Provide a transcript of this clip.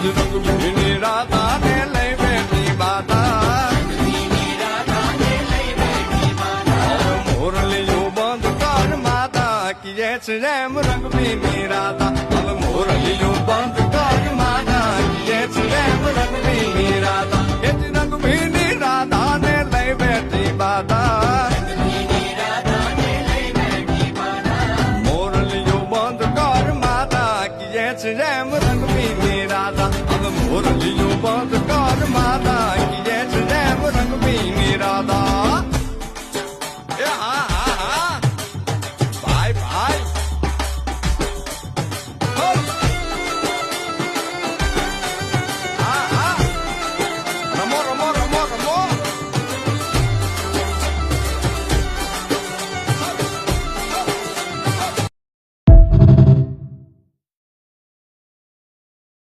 રંગભીની રાધાને લઈ બેઠી માતા મોરલીયું બંધ કર માતા કીએ છે જેમ રંગભીની રાધા હવે મોરલીયું બંધ કર માતા કીએ છે જેમ રંગભીની રાધા એ જ રંગભીની રાધાને લઈ બેઠી માતા મોરલીયું બંધ કર માતા કીએ છે જેમ રંગભીની રાધા હવે મોરલીયું બંધ કર માતા